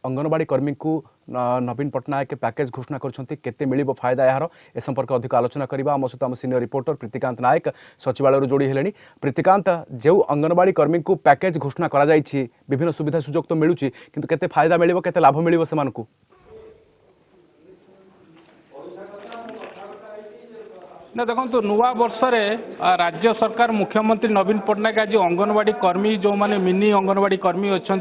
अंगनवाड़ी कर्मी को नवीन पट्टनायक पैकेज घोषणा करते मिल फायदा यार ए संपर्क अधिक आलोचना करवा आम सहित आम सीनियर रिपोर्टर प्रीतिकांत नायक सचिवालय जोड़ी हेले। प्रीतिकांत, जो अंगनवाड़ी कर्मी को पैकेज घोषणा करा विभिन्न सुविधा सुजोग तो मिलूँ कि केते फायदा मिल केते लाभ मिल से ना देखो नुआ वर्ष राज्य सरकार मुख्यमंत्री नवीन पट्टनायक आज अंगनवाड़ी कर्मी जो माने मिनी अंगनवाड़ी कर्मी अच्छा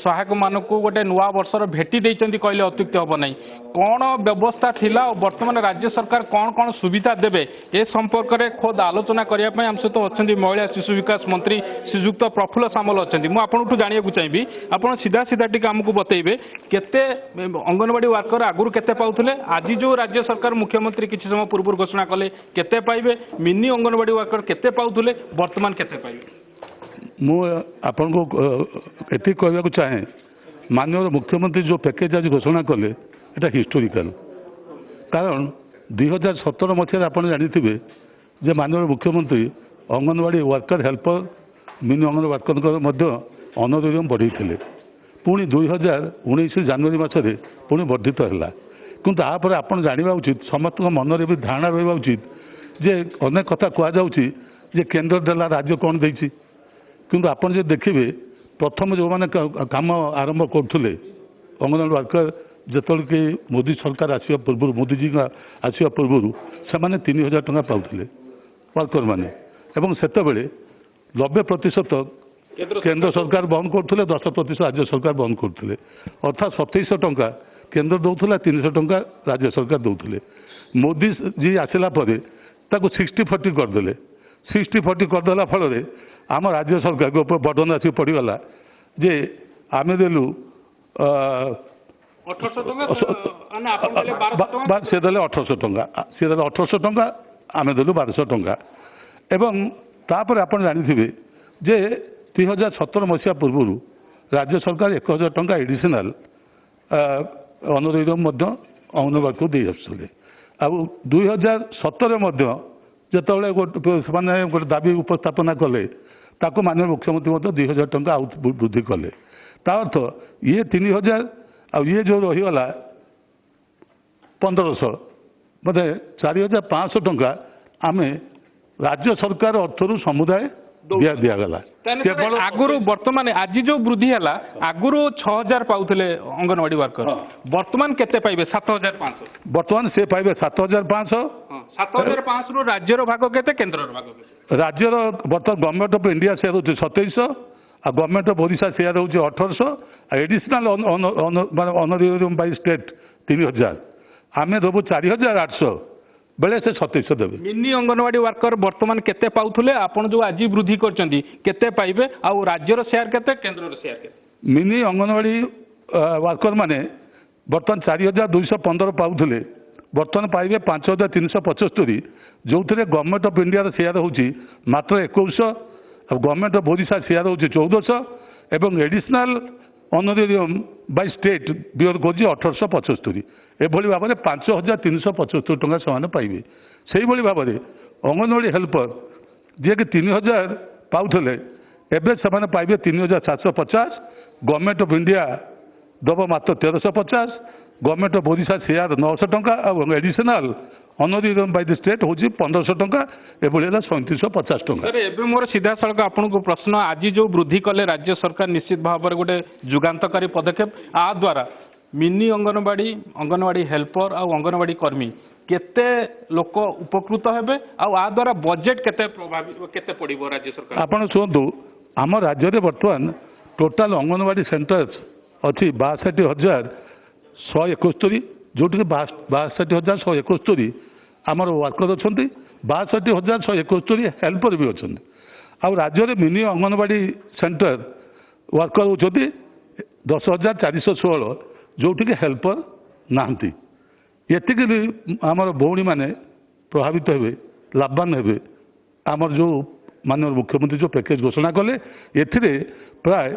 सहायक मान को गोटे नुआ वर्षर भेटी देते कहले अत्युक्ति हम ना कौन व्यवस्था थिला और वर्तमान राज्य सरकार कौन कौन सुविधा देवे ए संपर्क में खोद आलोचना करने आम सहित अच्छा महिला शिशु विकास मंत्री श्रीजुक्त प्रफुल्ल सामल अच्छा मुझे जानवाक चाहिए आप सीधा सीधा टी आमको बतइबे केते अंगनवाड़ी वर्कर आगुरी केते पाउथले आज जो राज्य सरकार मुख्यमंत्री किसी समय पूर्व घोषणा कले केते पाइबे मिनी अंगनवाड़ी वर्कर केते पाउथले वर्तमान केते पाइबे मु आपन को एति कहबा को चाहे माननीय मुख्यमंत्री जो पैकेज आज घोषणा कले एटा हिस्टोरिकल कारण 2017 मसीह आप जानी जे माननीय मुख्यमंत्री anganwadi worker helper mini anganwadi worker honorarium बढ़ी पुणी 2019 जनवरी मसरे पुणी वर्धित है किंतु तापर आप जानवा उचित समस्त मनरे भी धारणा रहा उचित जे अनेक कथा कहुचे केन्द्र देला राज्य कौन देती किंतु आपन जो देखिए प्रथम जो मैंने काम आरंभ करुले अंगनवाड़ी वर्कर जिते कि मोदी सरकार आसवा पूर्व मोदी जी आसवा पूर्व से 3000 टंका पाते वर्कर मैंने से 90% केंद्र सरकार बंद करते 10% राज्य सरकार बंद करते अर्थात 2700 टंका केंद्र दौला 300 टंका राज्य सरकार दौले मोदी जी आसला 60-40 करदे 60-40 करदेला फल आम राज्य सरकार के ऊपर बर्डन आसिक पड़गला जे आम देलु से देले 1800 टंका सी देले 1800 टंका आम देलु 1200 टंका एवं तापर आप जानी जे 2017 मसीहा पूर्व राज्य सरकार 1000 टंका एडिशनाल अनरियम अंगनवाड़ी को दे आसुले आ 2017 जिते गोटे दाबी उपस्थापना कले ताको माननीय मुख्यमंत्री 2000 टंका आउ वृद्धि कले ता अर्थ ये 3000 आ ये जो रहीगला 1500 मतलब 4500 टंका आम राज्य सरकार अर्थर समुदाय दिगला केवल आगुरी वर्तमान आज जो वृद्धि है आगुरी 6000 पाउले अंगनवाड़ी वर्कर वर्तमान केते पाइबे 7500 वर्तमान से पाइबे 7500 7500 रो राज्यर भाग केते केंद्र भाग केते राज्यर वर्तमान गवर्नमेंट ऑफ इंडिया शेयर होची 2700 आ गवर्नमेंट ऑफ ओडिशा शेयर होची 1800 एडिशनल ऑनरियम बाय स्टेट 3000 आमे दबु 4800 बेले से 2700 देवे मिनी अंगनवाड़ी वर्कर वर्तमान केते पाउथले आपण जो आज वृद्धि करचंदी केते पाइबे आ राज्यर शेयर केते केंद्र शेयर केते मिनी अंगनवाड़ी वर्कर माने वर्तमान 4215 पाउथले वर्तमान पाइबे 5375 जो गवर्नमेंट ऑफ इंडिया शेयर होची मात्र 2100 गवर्नमेंट ऑफ ओडिशा शेयर होची 1400 एवं एडिशनल ऑनरियम बाय स्टेट बियर गोजी 1875 एभली भाव में 5375 टंका से पाइबे से भाव में अंगनवाड़ी हेल्पर जी कि 3000 पाउले एवं से पाइबे 3750 गवर्नमेंट ऑफ इंडिया दब मात्र 1350 गवर्नमेंट ऑफ ओडिशा शेयर 900 टंका और additional honorarium by the state हूँ 1500 टंका एभली 3750 टंका मोर सीधा सड़क आपको प्रश्न आज जो वृद्धि कले राज्य सरकार निश्चित भाव में गोटे जुगान्तकारी पदक्षेप आ द्वारा मिनी अंगनवाड़ी हेल्पर आ अंगनवाड़ी कर्मी केते लोक उपकृत हेबे आ द्वारा बजेट केते प्रभावित केते पड़िबो राज्य सरकार आपण सुनतु आम राज्य में बर्तमान टोटाल अंगनवाड़ी सेंटर्स अच्छी 62171 जोटि 62171 आमर वर्कर अच्छा 62171 हेल्पर भी अच्छा आ राज्य में मिनी अंगनवाड़ी सेंटर वर्कर होती 10,416 जोटि हेल्पर नाहंती एतिक भी आमर भौणी मैंने प्रभावित हे लाभवान हे आमर जो माननीय मुख्यमंत्री जो पैकेज घोषणा कले एथिरे प्राय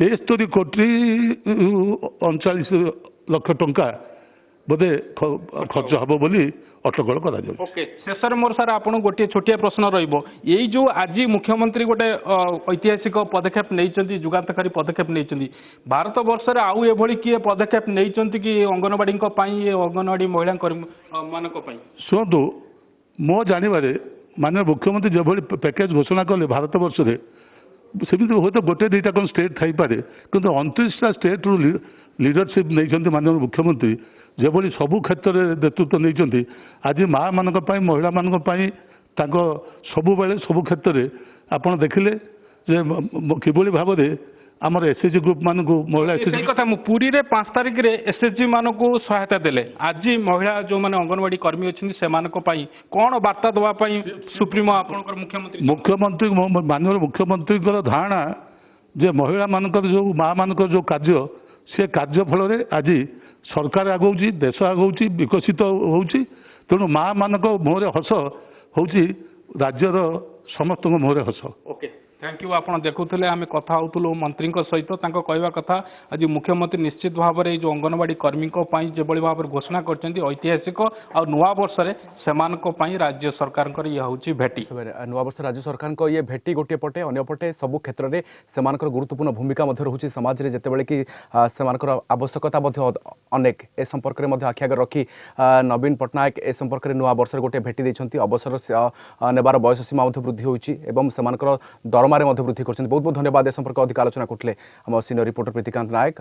73 कोटी 39 लाख टंका ବୋଧେ ଖର୍ଚ୍ଚ ହେବ ବୋଲି ଅଟକଳ କରାଯାଉଛି। ଓକେ, ଶେଷରେ ମୋର ସାର୍ ଆପଣଙ୍କୁ ଗୋଟିଏ ଛୋଟିଆ ପ୍ରଶ୍ନ ରହିବ। ଏଇ ଯୋଉ ଆଜି ମୁଖ୍ୟମନ୍ତ୍ରୀ ଗୋଟେ ଐତିହାସିକ ପଦକ୍ଷେପ ନେଇଛନ୍ତି, ଯୁଗାନ୍ତକାରୀ ପଦକ୍ଷେପ ନେଇଛନ୍ତି, ଭାରତ ବର୍ଷରେ ଆଉ ଏଭଳି କିଏ ପଦକ୍ଷେପ ନେଇଛନ୍ତି କି ଅଙ୍ଗନବାଡିଙ୍କ ପାଇଁ, ଅଙ୍ଗନବାଡି ମହିଳା ମାନଙ୍କ ପାଇଁ? ଶୁଣନ୍ତୁ, ମୋ ଜାଣିବାରେ ମାନନୀୟ ମୁଖ୍ୟମନ୍ତ୍ରୀ ଯେଭଳି ପ୍ୟାକେଜ ଘୋଷଣା କଲେ ଭାରତ ବର୍ଷରେ, ସେମିତି ହୁଏତ ଗୋଟେ ଦୁଇଟା କ'ଣ ଷ୍ଟେଟ୍ ଥାଇପାରେ, କିନ୍ତୁ 29ଟା ଷ୍ଟେଟ୍ରୁ ଲିଡରସିପ୍ ନେଇଛନ୍ତି ମାନନୀୟ ମୁଖ୍ୟମନ୍ତ୍ରୀ, ଯେଭଳି ସବୁ କ୍ଷେତ୍ରରେ ନେତୃତ୍ୱ ନେଇଛନ୍ତି। ଆଜି ମାଆମାନଙ୍କ ପାଇଁ, ମହିଳାମାନଙ୍କ ପାଇଁ ତାଙ୍କ ସବୁବେଳେ ସବୁ କ୍ଷେତ୍ରରେ ଆପଣ ଦେଖିଲେ ଯେ କିଭଳି ଭାବରେ ଆମର ଏସ୍ଏଚ୍ଜି ଗ୍ରୁପ୍ ମାନଙ୍କୁ ମହିଳା ସେଇ କଥା ମୁଁ ପୁରୀରେ 5 ତାରିଖରେ ଏସ୍ଏଚ୍ଜି ମାନଙ୍କୁ ସହାୟତା ଦେଲେ। ଆଜି ମହିଳା ଯୋଉମାନେ ଅଙ୍ଗନବାଡି କର୍ମୀ ଅଛନ୍ତି ସେମାନଙ୍କ ପାଇଁ କ'ଣ ବାର୍ତ୍ତା ଦେବା ପାଇଁ ସୁପ୍ରିମୋ ଆପଣଙ୍କର ମୁଖ୍ୟମନ୍ତ୍ରୀ ମାନନୀୟ ମୁଖ୍ୟମନ୍ତ୍ରୀଙ୍କର ଧାରଣା ଯେ ମହିଳାମାନଙ୍କର ଯେଉଁ ମାଆମାନଙ୍କର ଯେଉଁ କାର୍ଯ୍ୟ, ସେ କାର୍ଯ୍ୟ ଫଳରେ ଆଜି ସରକାର ଆଗଉଛି, ଦେଶ ଆଗଉଛି, ବିକଶିତ ହେଉଛି। ତେଣୁ ମାଆମାନଙ୍କ ମୁହଁରେ ହସ ହେଉଛି ରାଜ୍ୟର ସମସ୍ତଙ୍କ ମୁହଁରେ ହସ। Okay, thank you. आप देखुले आम कथा होलु मंत्री सहित कहवा कथा आज मुख्यमंत्री निश्चित भाव में जो अंगनवाड़ी कर्मी जो भाव में घोषणा कर ऐतिहासिक आ नुआ वर्ष से राज्य सरकार ये हूँ भेटी नुआ वर्ष राज्य सरकार ये भेटी गोटे पटे अंपटे सबु क्षेत्र में से गुरुत्वपूर्ण भूमिका रोचे समाज में जिते कि आवश्यकता अनेक ए संपर्क में आखि आगे रखी नवीन पट्टनायक ए संपर्क में नुआ वर्ष गोटे भेटी देते अवसर नेबार बयस सीमा वृद्धि होती दरमारे वृद्धि कर बहुत बहुत धन्यवाद। ए संपर्क अधिक आलोचना करते आम सीनियर रिपोर्टर प्रीतिकांत नायक।